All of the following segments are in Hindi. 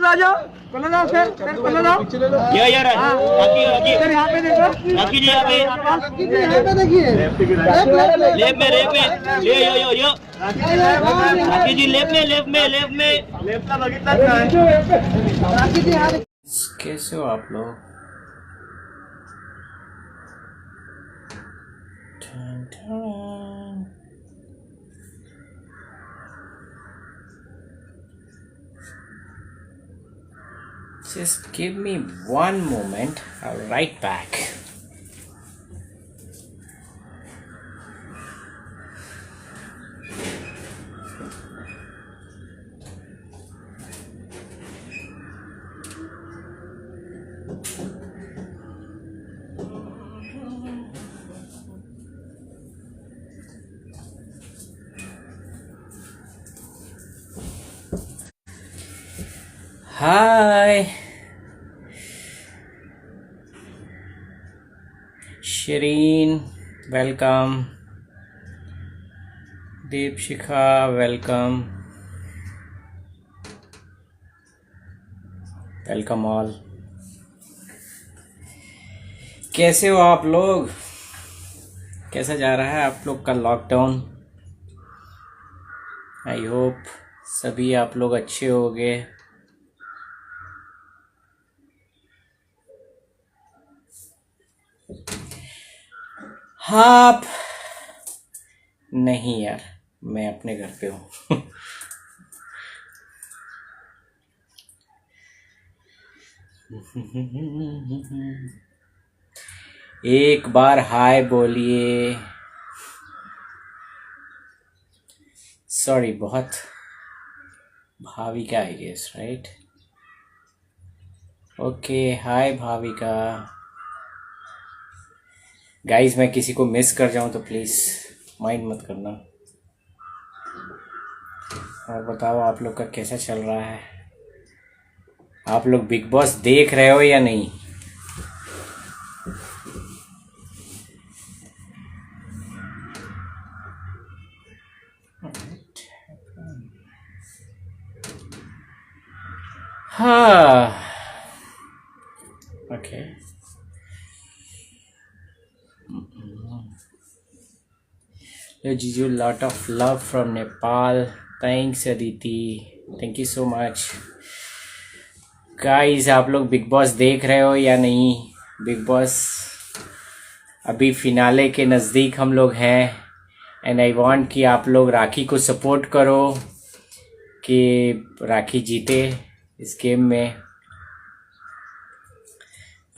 आ जाओ, कलर जाओ सर, कलर जाओ। ये यार बाकी बाकी सर यहाँ पे देखो, बाकी जी यहाँ पे यहाँ पे देखिए, लेफ्ट में यो बाकी जी लेफ्ट में लेफ्ट बगीचा बाकी जी यहाँ कैसे हो आप लोग? ठन ठन। Just give me one moment. I'll write back. Hi, Shireen, welcome. Deepshikha, welcome. Welcome all. कैसे हो आप लोग? कैसा जा रहा है आप लोग का लॉकडाउन? आई होप सभी आप लोग अच्छे होंगे। हाँ आप नहीं यार, मैं अपने घर पे हूँ। एक बार हाय बोलिए। सॉरी, बहुत Bhavika I guess, right? Okay, hi Bhavika. Guys, मैं किसी को मिस कर जाऊं तो प्लीज़ माइंड मत करना। और बताओ आप लोग का कैसा चल रहा है? आप लोग बिग बॉस देख रहे हो या नहीं? हाँ, okay. Yo, Jiju, lot of love from Nepal. Thanks, Aditi. Thank you so much. Guys, आप लोग बिग बॉस देख रहे हो या नहीं? बिग बॉस अभी फिनाले के नज़दीक हम लोग हैं, एंड आई वांट कि आप लोग राखी को सपोर्ट करो कि राखी जीते इस गेम में।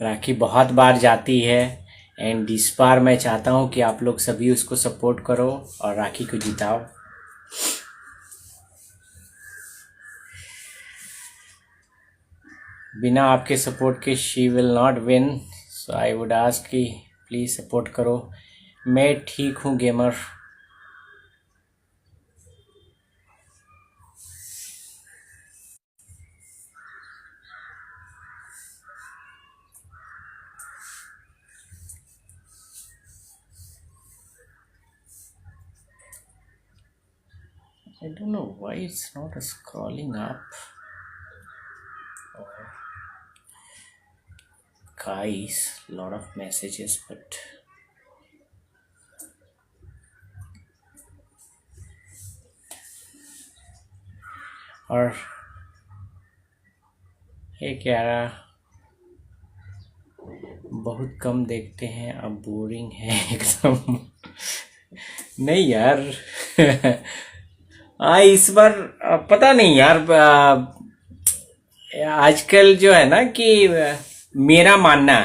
राखी बहुत बार जाती है, एंड इस बार मैं चाहता हूँ कि आप लोग सभी उसको सपोर्ट करो और राखी को जिताओ। बिना आपके सपोर्ट के she will not win, so I would ask कि प्लीज़ सपोर्ट करो। मैं ठीक हूँ gamer. I don't know why it's not scrolling up. Guys, lot of messages, but और ये क्या रहा, बहुत कम देखते हैं, अब बोरिंग है एकदम। नहीं यार। इस बार पता नहीं यार, आजकल जो है ना कि मेरा मानना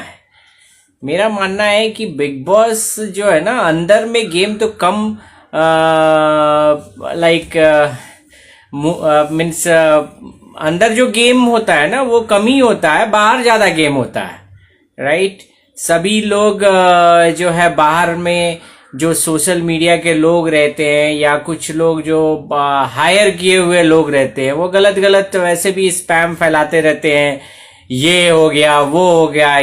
है कि बिग बॉस जो है ना, अंदर में गेम तो कम लाइक मीन्स अंदर जो गेम होता है ना वो कम ही होता है, बाहर ज़्यादा गेम होता है, राइट? सभी लोग जो है बाहर में जो सोशल मीडिया के लोग रहते हैं या कुछ लोग जो हायर किए हुए लोग रहते हैं, वो गलत गलत वैसे भी स्पैम फैलाते रहते हैं। ये हो गया, वो हो गया,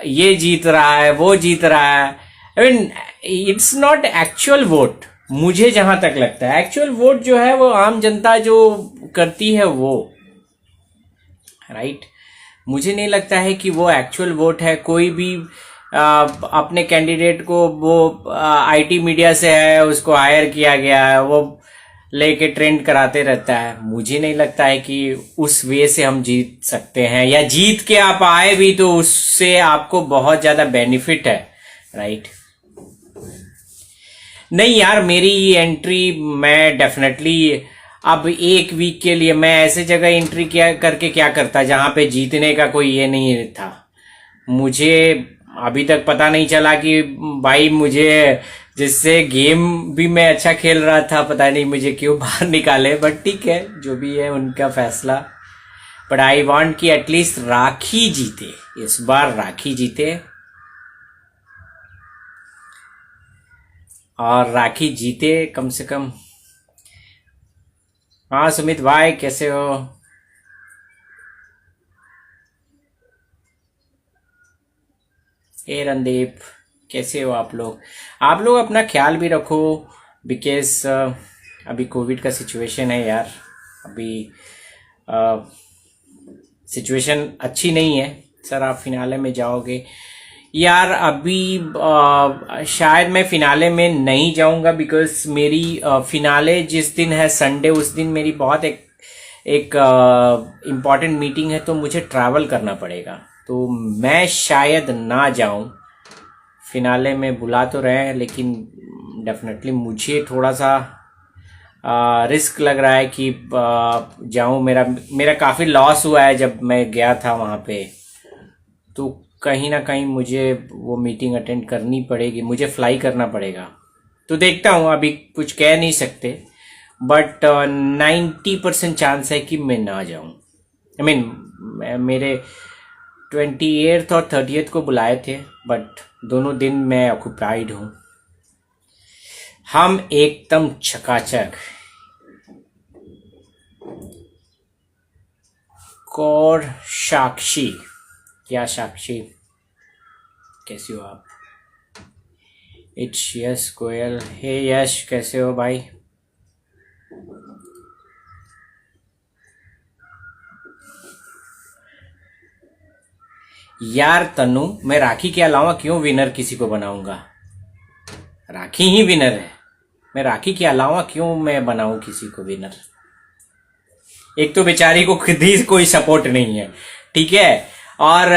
ये जीत रहा है, वो जीत रहा है। I mean it's not actual vote, मुझे जहां तक लगता है एक्चुअल वोट जो है वो आम जनता जो करती है वो, राइट। मुझे नहीं लगता है कि वो एक्चुअल वोट है। कोई भी अपने कैंडिडेट को वो आईटी मीडिया से है, उसको हायर किया गया है, वो लेके ट्रेंड कराते रहता है। मुझे नहीं लगता है कि उस वे से हम जीत सकते हैं, या जीत के आप आए भी तो उससे आपको बहुत ज्यादा बेनिफिट है, राइट। नहीं यार, मेरी एंट्री मैं डेफिनेटली अब एक वीक के लिए मैं ऐसे जगह एंट्री किया करके क्या करता जहां पे जीतने का कोई ये नहीं था। मुझे अभी तक पता नहीं चला कि भाई मुझे जिससे गेम भी मैं अच्छा खेल रहा था, पता नहीं मुझे क्यों बाहर निकाले, बट ठीक है, जो भी है उनका फैसला। बट आई वांट कि एटलीस्ट राखी जीते, इस बार राखी जीते, और राखी जीते कम से कम। हाँ सुमित भाई, कैसे हो? ए रणदीप, कैसे हो आप लोग? आप लोग अपना ख्याल भी रखो, बिकॉज अभी कोविड का सिचुएशन है यार। अभी सिचुएशन अच्छी नहीं है। सर आप फिनाले में जाओगे? यार अभी शायद मैं फिनाले में नहीं जाऊंगा, बिकॉज मेरी फिनाले जिस दिन है संडे, उस दिन मेरी बहुत एक इम्पॉर्टेंट मीटिंग है, तो मुझे ट्रैवल करना पड़ेगा, तो मैं शायद ना जाऊं। फिनाले में बुला तो रहे हैं, लेकिन डेफिनेटली मुझे थोड़ा सा रिस्क लग रहा है कि जाऊं। मेरा काफ़ी लॉस हुआ है जब मैं गया था वहाँ पे, तो कहीं ना कहीं मुझे वो मीटिंग अटेंड करनी पड़ेगी, मुझे फ्लाई करना पड़ेगा। तो देखता हूँ, अभी कुछ कह नहीं सकते, बट 90% चांस है कि मैं ना जाऊँ। आई मीन मेरे 28th और 30th को बुलाए थे, बट दोनों दिन मैं ऑक्यूपाइड हूँ। हम एकदम चकाचक। कौर साक्षी, क्या साक्षी, कैसे हो आप? इट्स यश गोयल। हे यश, कैसे हो भाई? यार तनु, मैं राखी के अलावा क्यों विनर किसी को बनाऊंगा? राखी ही विनर है। मैं राखी के अलावा क्यों मैं बनाऊं किसी को विनर? एक तो बेचारी को खुद ही कोई सपोर्ट नहीं है, ठीक है, और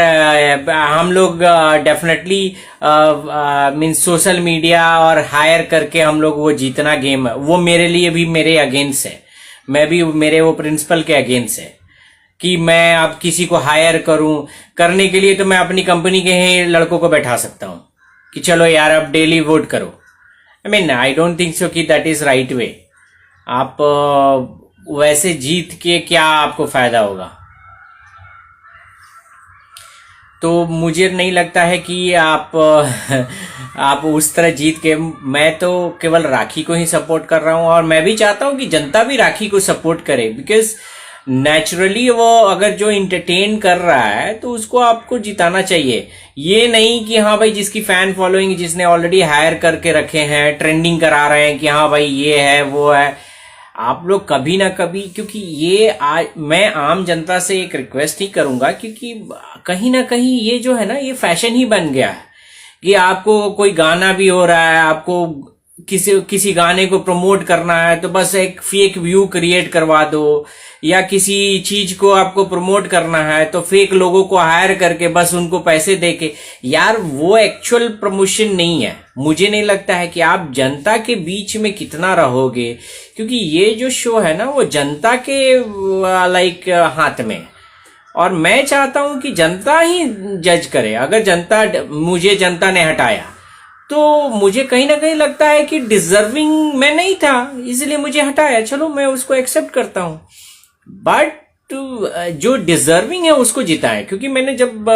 हम लोग डेफिनेटली मीन सोशल मीडिया और हायर करके हम लोग वो जीतना गेम है, वो मेरे लिए भी मेरे अगेंस्ट है। मैं भी मेरे वो प्रिंसिपल के अगेंस्ट है कि मैं अब किसी को हायर करूं। करने के लिए तो मैं अपनी कंपनी के ही लड़कों को बैठा सकता हूं कि चलो यार अब डेली वोट करो। I mean I don't think so कि दैट इज राइट वे। आप वैसे जीत के क्या आपको फायदा होगा? तो मुझे नहीं लगता है कि आप उस तरह जीत के। मैं तो केवल राखी को ही सपोर्ट कर रहा हूं, और मैं भी चाहता हूं कि जनता भी राखी को सपोर्ट करे, बिकॉज नेचुरली वो अगर जो इंटरटेन कर रहा है तो उसको आपको जिताना चाहिए। ये नहीं कि हाँ भाई जिसकी फैन फॉलोइंग, जिसने ऑलरेडी हायर करके रखे हैं, ट्रेंडिंग करा रहे हैं कि हाँ भाई ये है वो है। आप लोग कभी ना कभी, क्योंकि ये आज मैं आम जनता से एक रिक्वेस्ट ही करूंगा, क्योंकि कहीं ना कहीं ये जो है ना, ये फैशन ही बन गया है कि आपको कोई गाना भी हो रहा है, आपको किसी गाने को प्रमोट करना है तो बस एक फेक व्यू क्रिएट करवा दो, या किसी चीज को आपको प्रमोट करना है तो फेक लोगों को हायर करके बस उनको पैसे देके। यार वो एक्चुअल प्रमोशन नहीं है। मुझे नहीं लगता है कि आप जनता के बीच में कितना रहोगे, क्योंकि ये जो शो है ना वो जनता के लाइक हाथ में, और मैं चाहता हूं कि जनता ही जज करे। अगर मुझे जनता ने हटाया तो मुझे कहीं ना कहीं लगता है कि डिजर्विंग मैं नहीं था, इसलिए मुझे हटाया, चलो मैं उसको एक्सेप्ट करता हूं। बट जो डिजर्विंग है उसको जिताएं, क्योंकि मैंने जब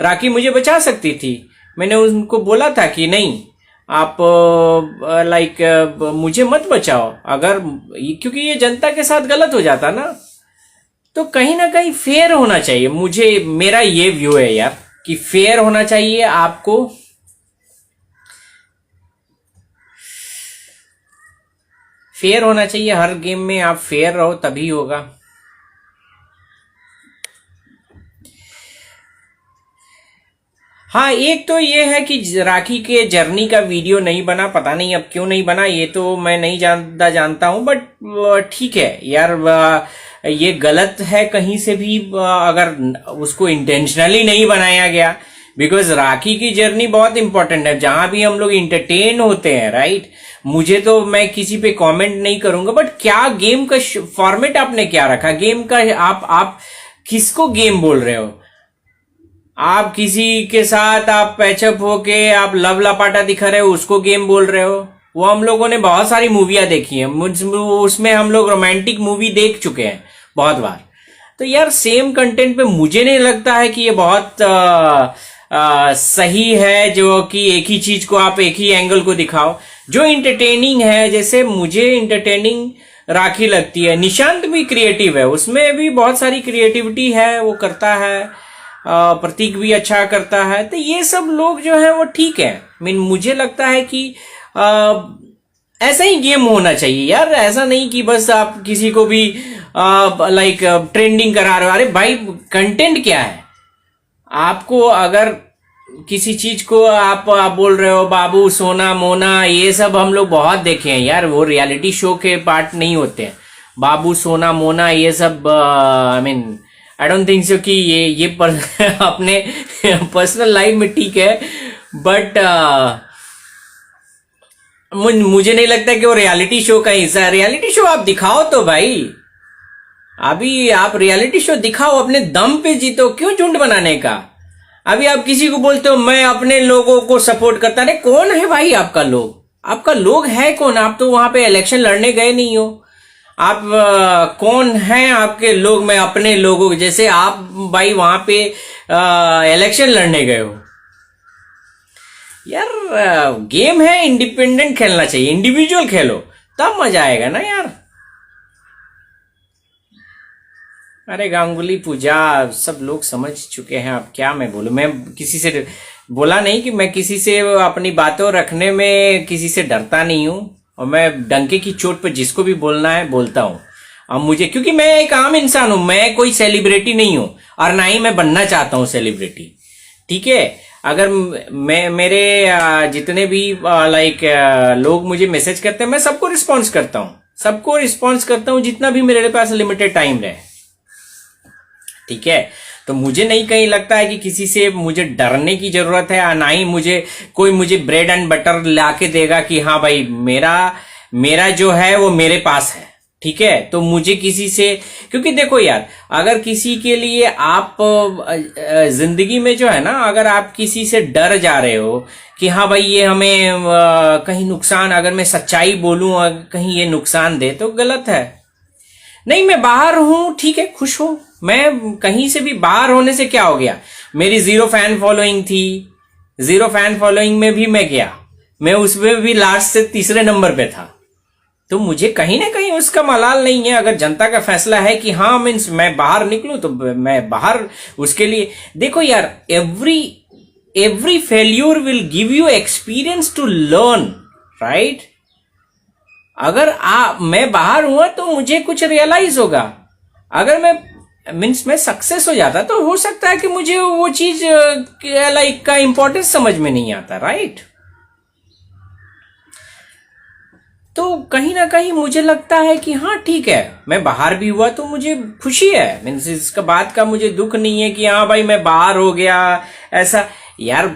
राखी मुझे बचा सकती थी, मैंने उनको बोला था कि नहीं आप लाइक मुझे मत बचाओ, अगर क्योंकि ये जनता के साथ गलत हो जाता ना, तो कहीं ना कहीं फेयर होना चाहिए। मेरा ये व्यू है यार कि फेयर होना चाहिए आपको। फेयर होना चाहिए हर गेम में, आप फेयर रहो तभी होगा। हाँ, एक तो ये है कि राखी के जर्नी का वीडियो नहीं बना, पता नहीं अब क्यों नहीं बना, ये तो मैं नहीं जानता हूं, बट ठीक है यार, ये गलत है कहीं से भी अगर उसको इंटेंशनली नहीं बनाया गया, बिकॉज राखी की जर्नी बहुत इंपॉर्टेंट है, जहां भी हम लोग इंटरटेन होते हैं, राइट। मुझे तो, मैं किसी पे कमेंट नहीं करूंगा, बट क्या गेम का फॉर्मेट आपने क्या रखा गेम का, आप किसको गेम बोल रहे हो? आप किसी के साथ आप पैचअप होके आप लव लपाटा दिखा रहे हो, उसको गेम बोल रहे हो? वो हम लोगों ने बहुत सारी मूवियां देखी हैं, उसमें हम लोग रोमांटिक मूवी देख चुके हैं बहुत बार। तो यार सेम कंटेंट पे मुझे नहीं लगता है कि ये बहुत सही है, जो कि एक ही चीज को आप एक ही एंगल को दिखाओ। जो इंटरटेनिंग है, जैसे मुझे इंटरटेनिंग राखी लगती है, निशांत भी क्रिएटिव है, उसमें भी बहुत सारी क्रिएटिविटी है, वो करता है, प्रतीक भी अच्छा करता है, तो ये सब लोग जो है वो ठीक है। मुझे लगता है कि ऐसा ही गेम होना चाहिए यार, ऐसा नहीं कि बस आप किसी को भी लाइक ट्रेंडिंग करा रहे हो। अरे भाई, कंटेंट क्या है? आपको अगर किसी चीज को आप बोल रहे हो बाबू सोना मोना, ये सब हम लोग बहुत देखे हैं यार, वो रियलिटी शो के पार्ट नहीं होते हैं। बाबू सोना मोना ये सब आई डोंट थिंक सो कि ये अपने पर्सनल लाइफ में ठीक है, बट मुझे नहीं लगता कि वो रियलिटी शो का हिस्सा है। रियलिटी शो आप दिखाओ तो भाई, अभी आप रियलिटी शो दिखाओ, अपने दम पे जीतो, क्यों झुंड बनाने का? अभी आप किसी को बोलते हो मैं अपने लोगों को सपोर्ट करता, अरे कौन है भाई आपका लोग? आपका लोग है कौन? आप तो वहां पे इलेक्शन लड़ने गए नहीं हो। आप कौन हैं आपके लोग? मैं अपने लोगों, जैसे आप भाई वहां पे इलेक्शन लड़ने गए हो यार। गेम है, इंडिपेंडेंट खेलना चाहिए, इंडिविजुअल खेलो तब मजा आएगा ना यार। अरे गांगुली पूजा सब लोग समझ चुके हैं, अब क्या मैं बोलूं। मैं किसी से बोला नहीं कि मैं किसी से अपनी बातों रखने में किसी से डरता नहीं हूं, और मैं डंके की चोट पर जिसको भी बोलना है बोलता हूं। अब मुझे, क्योंकि मैं एक आम इंसान हूं, मैं कोई सेलिब्रिटी नहीं हूं, और ना ही मैं बनना चाहता हूं सेलिब्रिटी, ठीक है। अगर मेरे जितने भी लाइक लोग मुझे मैसेज करते हैं, मैं सबको रिस्पॉन्स करता हूं, जितना भी मेरे पास लिमिटेड टाइम रहे, ठीक है। तो मुझे नहीं कहीं लगता है कि किसी से मुझे डरने की जरूरत है, ना ही मुझे ब्रेड एंड बटर लाके देगा कि हाँ भाई मेरा जो है वो मेरे पास है, ठीक है। तो मुझे किसी से, क्योंकि देखो यार, अगर किसी के लिए आप जिंदगी में जो है ना, अगर आप किसी से डर जा रहे हो कि हाँ भाई ये हमें कहीं नुकसान, अगर मैं सच्चाई बोलूं और कहीं ये नुकसान दे, तो गलत है। नहीं, मैं बाहर हूं, ठीक है, खुश हूं, मैं कहीं से भी बाहर होने से क्या हो गया? मेरी 0 फैन फॉलोइंग थी, 0 फैन फॉलोइंग में भी मैं गया, मैं उसमें भी लास्ट से 3रे नंबर पे था, तो मुझे कहीं ना कहीं उसका मलाल नहीं है। अगर जनता का फैसला है कि हाँ मीन्स मैं बाहर निकलूं, तो मैं बाहर, उसके लिए देखो यार, every failure will give you experience to learn, right. अगर मैं बाहर हुआ तो मुझे कुछ रियलाइज होगा। अगर मैं सक्सेस हो जाता, तो हो सकता है कि मुझे वो चीज लाइक का इंपॉर्टेंस समझ में नहीं आता, राइट। तो कहीं ना कहीं मुझे लगता है कि हाँ ठीक है, मैं बाहर भी हुआ तो मुझे खुशी है, मीन्स इसका बात का मुझे दुख नहीं है कि हाँ भाई मैं बाहर हो गया, ऐसा यार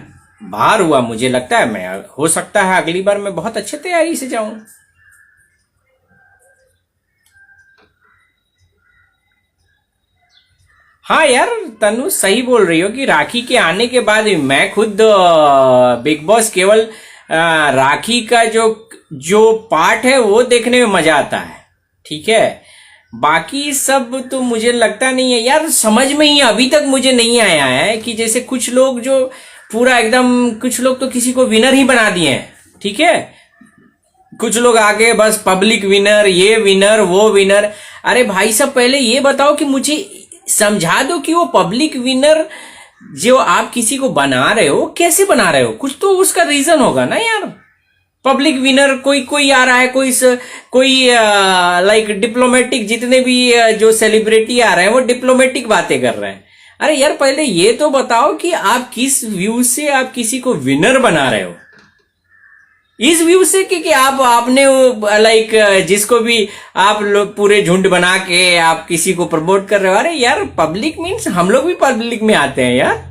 बाहर हुआ, मुझे लगता है मैं, हो सकता है अगली बार मैं बहुत अच्छे तैयारी से जाऊं। हाँ यार तनु सही बोल रही हो कि राखी के आने के बाद मैं खुद बिग बॉस केवल राखी का जो पार्ट है वो देखने में मजा आता है, ठीक है। बाकी सब तो मुझे लगता नहीं है यार, समझ में ही अभी तक मुझे नहीं आया है कि जैसे कुछ लोग जो पूरा एकदम, कुछ लोग तो किसी को विनर ही बना दिए हैं, ठीक है। कुछ लोग आगे बस पब्लिक विनर, ये विनर वो विनर। अरे भाई साहब पहले ये बताओ कि मुझे समझा दो कि वो पब्लिक विनर जो आप किसी को बना रहे हो कैसे बना रहे हो, कुछ तो उसका रीजन होगा ना यार। पब्लिक विनर कोई कोई आ रहा है, कोई लाइक डिप्लोमेटिक, जितने भी जो सेलिब्रिटी आ रहे हैं वो डिप्लोमेटिक बातें कर रहे हैं। अरे यार पहले ये तो बताओ कि आप किस व्यू से आप किसी को विनर बना रहे हो। इस व्यू से कि आपने लाइक जिसको भी आप लोग पूरे झुंड बना के आप किसी को प्रमोट कर रहे हो। अरे यार पब्लिक मीन्स हम लोग भी पब्लिक में आते हैं यार,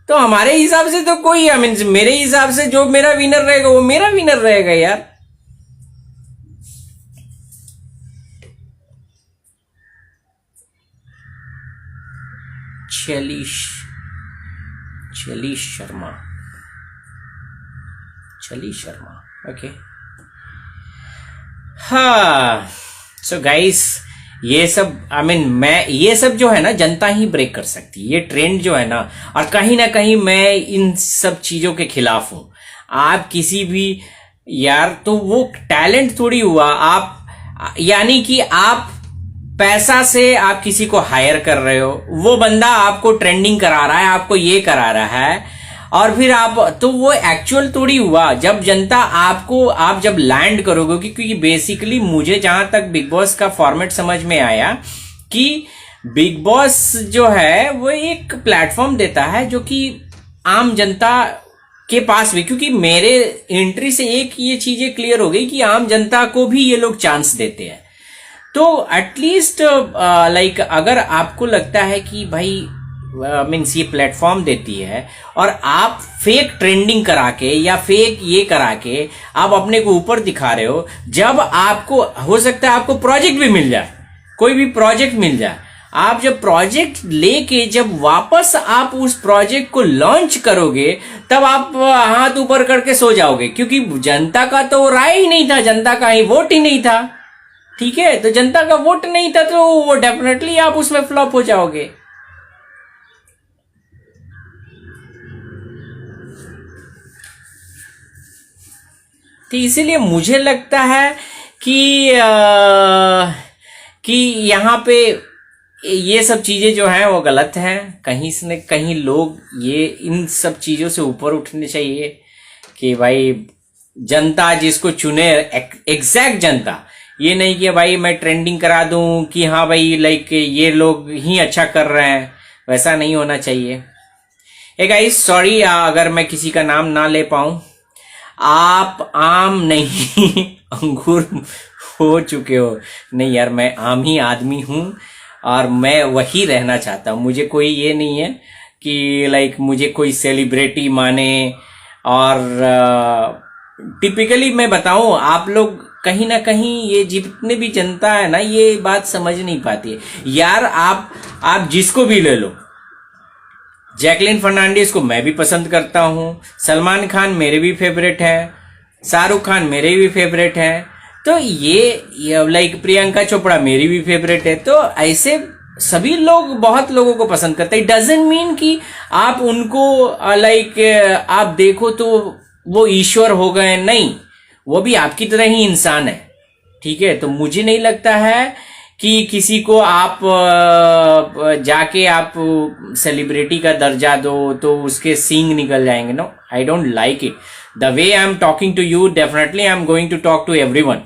तो हमारे हिसाब से तो कोई मीन्स मेरे हिसाब से जो मेरा विनर रहेगा वो मेरा विनर रहेगा यार। चली शर्मा ओके। हाँ सो गाइस ये सब मैं ये सब जो है ना जनता ही ब्रेक कर सकती है, ये ट्रेंड जो है ना। और कहीं ना कहीं मैं इन सब चीजों के खिलाफ हूं। आप किसी भी यार तो वो टैलेंट थोड़ी हुआ आप, यानी कि आप पैसा से आप किसी को हायर कर रहे हो, वो बंदा आपको ट्रेंडिंग करा रहा है, आपको ये करा रहा है, और फिर आप तो वो एक्चुअल थोड़ी हुआ। जब जनता आपको आप जब लैंड करोगे, क्योंकि बेसिकली मुझे जहां तक बिग बॉस का फॉर्मेट समझ में आया कि बिग बॉस जो है वो एक प्लेटफॉर्म देता है जो कि आम जनता के पास भी, क्योंकि मेरे एंट्री से एक ये चीजें क्लियर हो गई कि आम जनता को भी ये लोग चांस देते हैं। तो एटलीस्ट लाइक अगर आपको लगता है कि भाई मीन्स ये प्लेटफॉर्म देती है और आप फेक ट्रेंडिंग करा के या फेक ये करा के आप अपने को ऊपर दिखा रहे हो, जब आपको हो सकता है आपको प्रोजेक्ट भी मिल जाए, कोई भी प्रोजेक्ट मिल जाए, आप जब प्रोजेक्ट लेके जब वापस आप उस प्रोजेक्ट को लॉन्च करोगे तब आप हाथ ऊपर करके सो जाओगे, क्योंकि जनता का तो राय ही नहीं था, जनता का ही वोट ही नहीं था। ठीक है, तो जनता का वोट नहीं था तो वो डेफिनेटली आप उसमें फ्लॉप हो जाओगे। तो इसीलिए मुझे लगता है कि यहाँ पे ये सब चीजें जो हैं वो गलत हैं। कहीं से कहीं लोग ये इन सब चीजों से ऊपर उठने चाहिए कि भाई जनता जिसको चुने, एग्जैक्ट जनता, ये नहीं कि भाई मैं ट्रेंडिंग करा दूं कि हाँ भाई लाइक ये लोग ही अच्छा कर रहे हैं, वैसा नहीं होना चाहिए। ए गाइस सॉरी अगर मैं किसी का नाम ना ले पाऊं, आप आम नहीं अंगूर हो चुके हो। नहीं यार मैं आम ही आदमी हूं और मैं वही रहना चाहता हूं। मुझे कोई ये नहीं है कि लाइक मुझे कोई सेलिब्रिटी माने। और टिपिकली मैं बताऊं, आप लोग कहीं ना कहीं ये जितने भी जनता है ना ये बात समझ नहीं पाती है यार। आप जिसको भी ले लो, जैकलिन फर्नांडिस को मैं भी पसंद करता हूं, सलमान खान मेरे भी फेवरेट हैं, शाहरुख खान मेरे भी फेवरेट हैं, तो ये लाइक प्रियंका चोपड़ा मेरी भी फेवरेट है। तो ऐसे सभी लोग बहुत लोगों को पसंद करते हैं। डजंट मीन कि आप उनको लाइक आप देखो तो वो ईश्वर हो गए, नहीं, वो भी आपकी तरह ही इंसान है। ठीक है, तो मुझे नहीं लगता है कि किसी को आप जाके आप सेलिब्रिटी का दर्जा दो तो उसके सींग निकल जाएंगे। No, I don't like it. The way I am talking to you, definitely I am going to talk to everyone,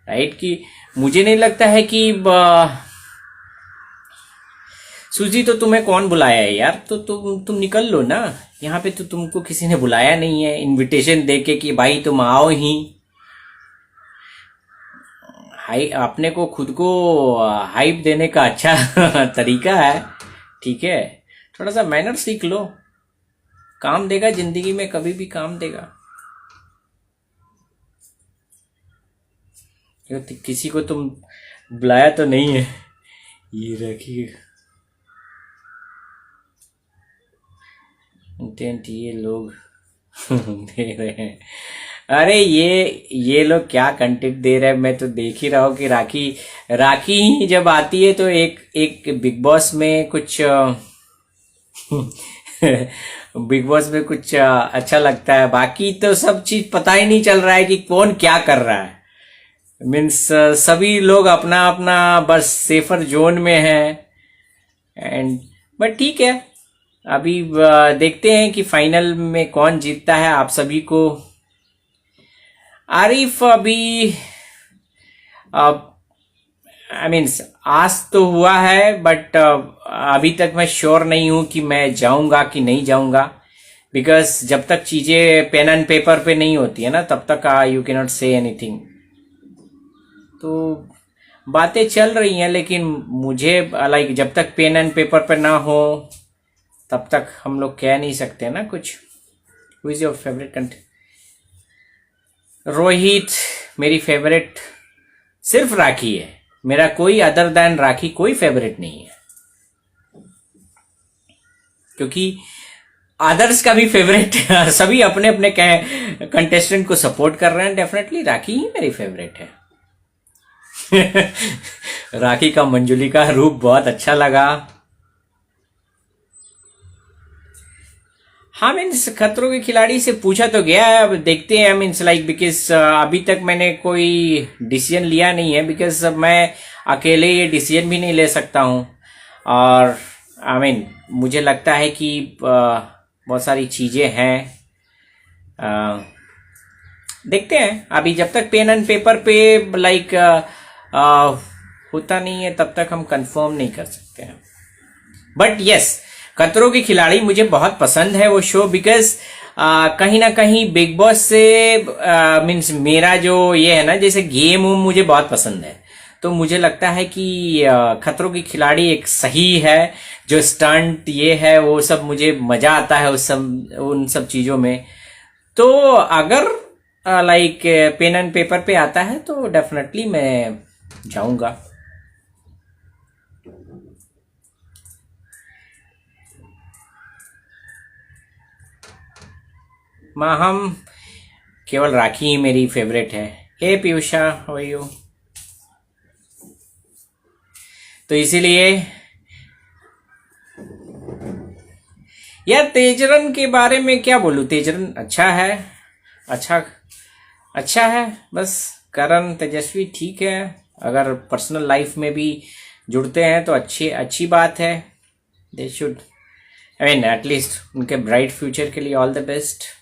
right. कि मुझे नहीं लगता है कि सूजी तो तुम्हें कौन बुलाया है यार, तो तुम निकल लो ना यहाँ पे। तो तुमको किसी ने बुलाया नहीं है इनविटेशन देके कि भाई तुम आओ ही। हाई अपने को खुद को हाइप देने का अच्छा तरीका है। ठीक है, थोड़ा सा मैनर सीख लो, काम देगा जिंदगी में, कभी भी काम देगा। किसी को तुम बुलाया तो नहीं है, ये रखिए कंटेंट ये लोग दे रहे हैं। अरे ये लोग क्या कंटेंट दे रहे हैं, मैं तो देख ही रहा हूँ कि राखी जब आती है तो एक बिग बॉस में कुछ बिग बॉस में कुछ अच्छा लगता है, बाकी तो सब चीज पता ही नहीं चल रहा है कि कौन क्या कर रहा है। मीन्स सभी लोग अपना अपना बस सेफर जोन में है। एंड बट ठीक है, अभी देखते हैं कि फाइनल में कौन जीतता है। आप सभी को आरिफ अभी आई मीन्स आज तो हुआ है, बट अभी तक मैं श्योर नहीं हूं कि मैं जाऊंगा कि नहीं जाऊंगा, बिकॉज जब तक चीजें पेन एंड पेपर पे नहीं होती है ना, तब तक you can not say anything. तो बातें चल रही हैं, लेकिन मुझे लाइक जब तक पेन एंड पेपर पे ना हो तब तक हम लोग कह नहीं सकते ना कुछ। Who is your favourite country? Rohit मेरी फेवरेट सिर्फ राखी है, मेरा कोई अदर देन राखी कोई फेवरेट नहीं है, क्योंकि अदर्स का भी फेवरेट सभी अपने अपने कंटेस्टेंट को सपोर्ट कर रहे हैं। डेफिनेटली राखी ही मेरी फेवरेट है। राखी का मंजुली का रूप बहुत अच्छा लगा। हाँ, मीन्स खतरों के खिलाड़ी से पूछा तो गया है, अब देखते हैं। मीन्स लाइक बिकॉज अभी तक मैंने कोई डिसीजन लिया नहीं है, बिकॉज मैं अकेले ये डिसीजन भी नहीं ले सकता हूँ, और आई मीन मुझे लगता है कि बहुत सारी चीजें हैं। देखते हैं, अभी जब तक पेन एंड पेपर पे लाइक होता नहीं है तब तक हम कंफर्म नहीं कर सकते हैं। बट यस, खतरों के खिलाड़ी मुझे बहुत पसंद है वो शो, बिकॉज कहीं ना कहीं बिग बॉस से मीन्स मेरा जो ये है ना, जैसे गेम मुझे बहुत पसंद है, तो मुझे लगता है कि खतरों की खिलाड़ी एक सही है। जो स्टंट ये है वो सब मुझे मजा आता है उन सब चीजों में। तो अगर लाइक पेन एंड पेपर पे आता है तो डेफिनेटली मैं जाऊंगा। हम केवल राखी ही मेरी फेवरेट है। हे पीयूषा, हाउ आर यू? तो इसीलिए यार तेजरन के बारे में क्या बोलूं, तेजरन अच्छा है, अच्छा है। बस करण तेजस्वी ठीक है, अगर पर्सनल लाइफ में भी जुड़ते हैं तो अच्छी बात है। They should, I mean at least उनके ब्राइट फ्यूचर के लिए ऑल द बेस्ट।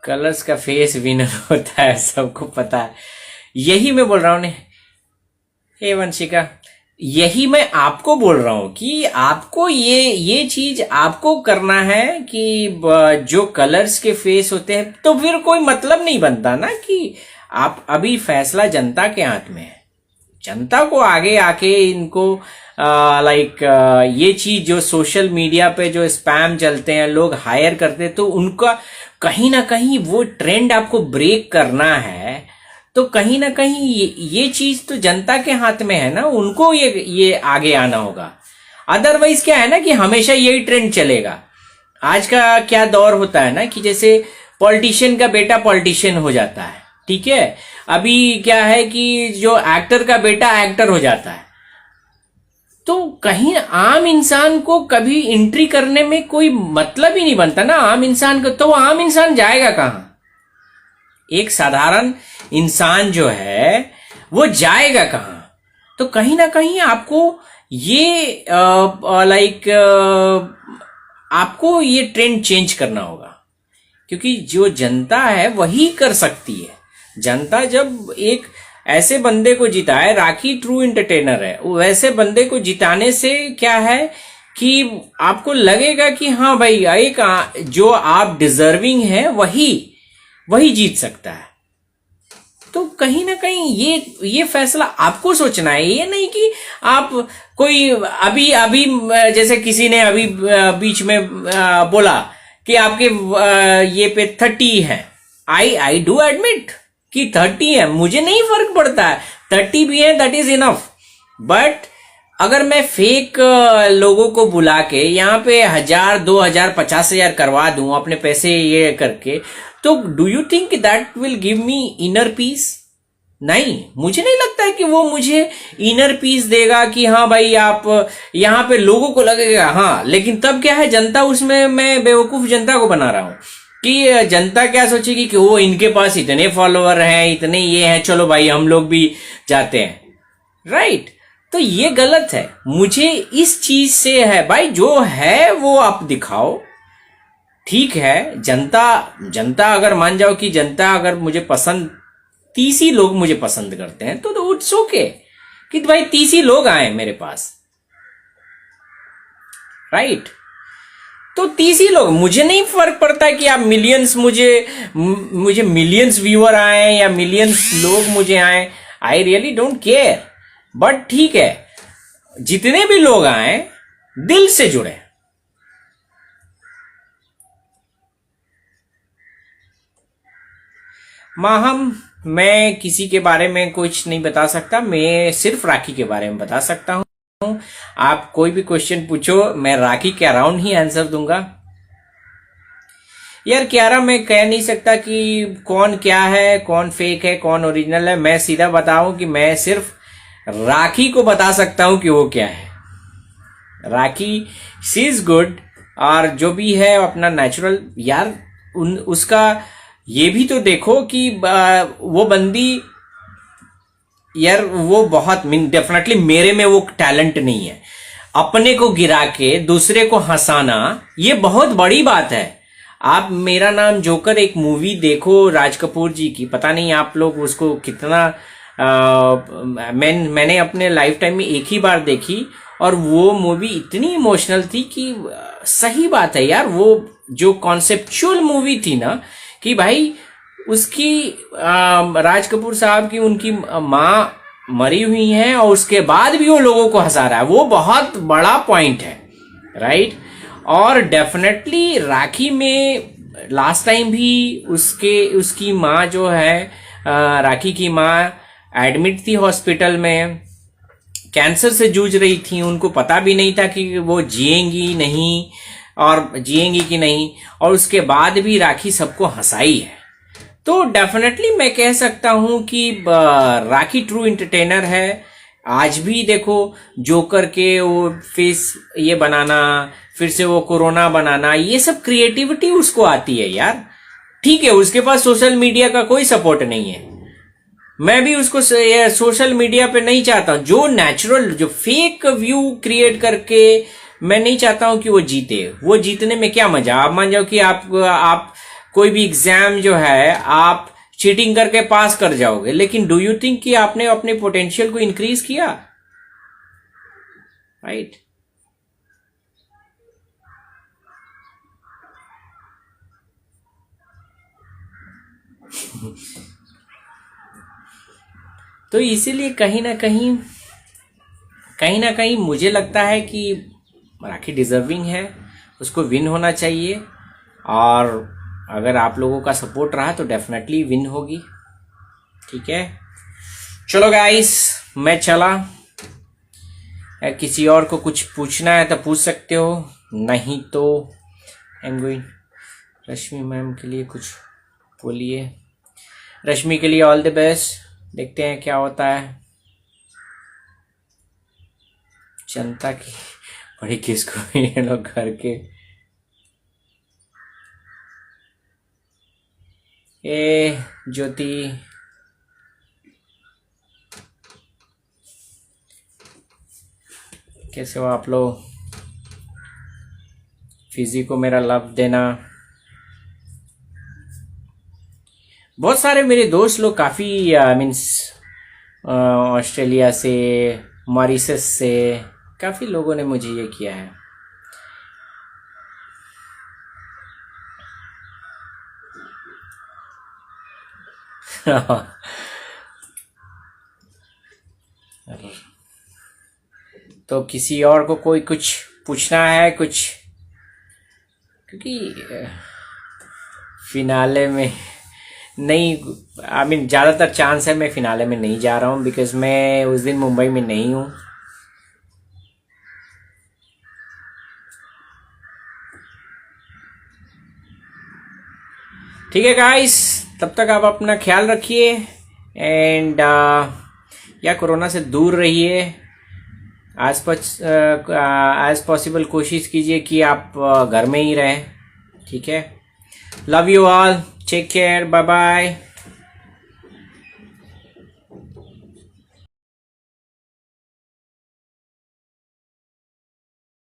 कलर्स का फेस विनर होता है, सबको पता है। यही मैं बोल रहा हूं। हे वंशिका, यही मैं आपको बोल रहा हूं कि आपको ये चीज आपको करना है कि जो कलर्स के फेस होते हैं, तो फिर कोई मतलब नहीं बनता ना कि आप, अभी फैसला जनता के हाथ में है। जनता को आगे आके इनको लाइक ये चीज जो सोशल मीडिया पे जो स्पैम चलते हैं, लोग हायर करते हैं, तो उनका कहीं ना कहीं वो ट्रेंड आपको ब्रेक करना है, तो कहीं ना कहीं ये चीज तो जनता के हाथ में है ना, उनको ये आगे आना होगा। अदरवाइज क्या है ना कि हमेशा यही ट्रेंड चलेगा। आज का क्या दौर होता है ना कि जैसे पॉलिटिशियन का बेटा पॉलिटिशियन हो जाता है, ठीक है। अभी क्या है कि जो एक्टर का बेटा एक्टर हो जाता है, तो कहीं आम इंसान को कभी एंट्री करने में कोई मतलब ही नहीं बनता ना आम इंसान को। तो आम इंसान जाएगा कहां? एक साधारण इंसान जो है वो जाएगा कहां? तो कहीं ना कहीं आपको ये लाइक आपको ये ट्रेंड चेंज करना होगा, क्योंकि जो जनता है वही कर सकती है। जनता जब एक ऐसे बंदे को जिताए, राखी ट्रू एंटरटेनर है, वैसे बंदे को जिताने से क्या है कि आपको लगेगा कि हाँ भाई, एक जो आप डिजर्विंग है वही जीत सकता है। तो कहीं ना कहीं ये फैसला आपको सोचना है। ये नहीं कि आप कोई अभी जैसे किसी ने अभी बीच में बोला कि आपके ये पे 30 है। आई डू एडमिट कि 30 है, मुझे नहीं फर्क पड़ता है, 30 भी है, दैट इज इनफ। बट अगर मैं फेक लोगों को बुला के यहाँ पे 1000, 2000, 50,000 करवा दूं अपने पैसे ये करके, तो do you think that will give me inner peace? नहीं, मुझे नहीं लगता है कि वो मुझे इनर पीस देगा कि हाँ भाई आप यहाँ पे लोगों को लगेगा हाँ। लेकिन तब क्या है, जनता उसमें मैं बेवकूफ जनता को बना रहा हूं कि जनता क्या सोचेगी कि वो इनके पास इतने फॉलोअर हैं, इतने ये हैं, चलो भाई हम लोग भी जाते हैं, राइट। तो ये गलत है। मुझे इस चीज से है भाई, जो है वो आप दिखाओ, ठीक है। जनता अगर मान जाओ कि जनता अगर मुझे पसंद, 30 ही लोग मुझे पसंद करते हैं तो इट्स ओके कि भाई 30 ही लोग आए मेरे पास, राइट। तो 30 ही लोग, मुझे नहीं फर्क पड़ता कि आप मिलियंस मुझे मिलियंस व्यूअर आए या मिलियंस लोग मुझे आए, I really don't care. But ठीक है, जितने भी लोग आए दिल से जुड़े। माहम, मैं किसी के बारे में कुछ नहीं बता सकता, मैं सिर्फ राखी के बारे में बता सकता हूं। आप कोई भी क्वेश्चन पूछो, मैं राखी के अराउंड ही आंसर दूंगा। यार क्यारा, मैं कह नहीं सकता कि कौन क्या है, कौन फेक है, कौन ओरिजिनल है। मैं सीधा बताऊं कि मैं सिर्फ राखी को बता सकता हूं कि वो क्या है। राखी शी इज गुड, और जो भी है अपना नेचुरल। यार उसका ये भी तो देखो कि वो बंदी, यार वो बहुत, डेफिनेटली मेरे में वो टैलेंट नहीं है। अपने को गिरा के दूसरे को हंसाना, ये बहुत बड़ी बात है। आप मेरा नाम जोकर एक मूवी देखो राज कपूर जी की, पता नहीं आप लोग उसको कितना, मैंने अपने लाइफ टाइम में एक ही बार देखी, और वो मूवी इतनी इमोशनल थी कि सही बात है यार। वो जो कॉन्सेप्चुअल मूवी थी ना, कि भाई उसकी राज कपूर साहब की उनकी माँ मरी हुई हैं और उसके बाद भी वो लोगों को हंसा रहा है, वो बहुत बड़ा पॉइंट है, राइट। और डेफिनेटली राखी में लास्ट टाइम भी उसकी माँ जो है, राखी की माँ एडमिट थी हॉस्पिटल में, कैंसर से जूझ रही थी। उनको पता भी नहीं था कि वो जिएंगी नहीं और जिएंगी कि नहीं, और उसके बाद भी राखी सबको हंसाई है। तो डेफिनेटली मैं कह सकता हूं कि राखी ट्रू एंटरटेनर है। आज भी देखो जोकर के वो फेस ये बनाना, फिर से वो कोरोना बनाना, ये सब क्रिएटिविटी उसको आती है यार। ठीक है, उसके पास सोशल मीडिया का कोई सपोर्ट नहीं है, मैं भी उसको सोशल मीडिया पे नहीं चाहता हूं। जो नेचुरल, जो फेक व्यू क्रिएट करके, मैं नहीं चाहता हूं कि वो जीते। वो जीतने में क्या मजा। आप मान जाओ कि आप कोई भी एग्जाम जो है आप चीटिंग करके पास कर जाओगे, लेकिन डू यू थिंक कि आपने अपने पोटेंशियल को इंक्रीज किया, राइट। तो इसीलिए कहीं ना कहीं मुझे लगता है कि राखी डिजर्विंग है, उसको विन होना चाहिए। और अगर आप लोगों का सपोर्ट रहा तो डेफिनेटली विन होगी, ठीक है। चलो गाइस, मैं चला। किसी और को कुछ पूछना है तो पूछ सकते हो, नहीं तो आई एम गोइंग। रश्मि मैम के लिए कुछ बोलिए। रश्मि के लिए ऑल द बेस्ट, देखते हैं क्या होता है। जनता की बड़ी किसको ये लोग घर के, ए ज्योति, कैसे हो आप लोग। फिजी को मेरा लव देना। बहुत सारे मेरे दोस्त लोग काफ़ी मीन्स ऑस्ट्रेलिया से, मॉरिशस से, काफ़ी लोगों ने मुझे ये किया है। तो किसी और को कोई कुछ पूछना है कुछ, क्योंकि फिनाले में नहीं, आई मीन ज़्यादातर चांस है मैं फिनाले में नहीं जा रहा हूँ, बिकॉज मैं उस दिन मुंबई में नहीं हूँ। ठीक है गाइस, तब तक आप अपना ख्याल रखिए एंड या कोरोना से दूर रहिए। एज पॉसिबल कोशिश कीजिए कि आप घर में ही रहें, ठीक है। Love you all, take care, bye bye.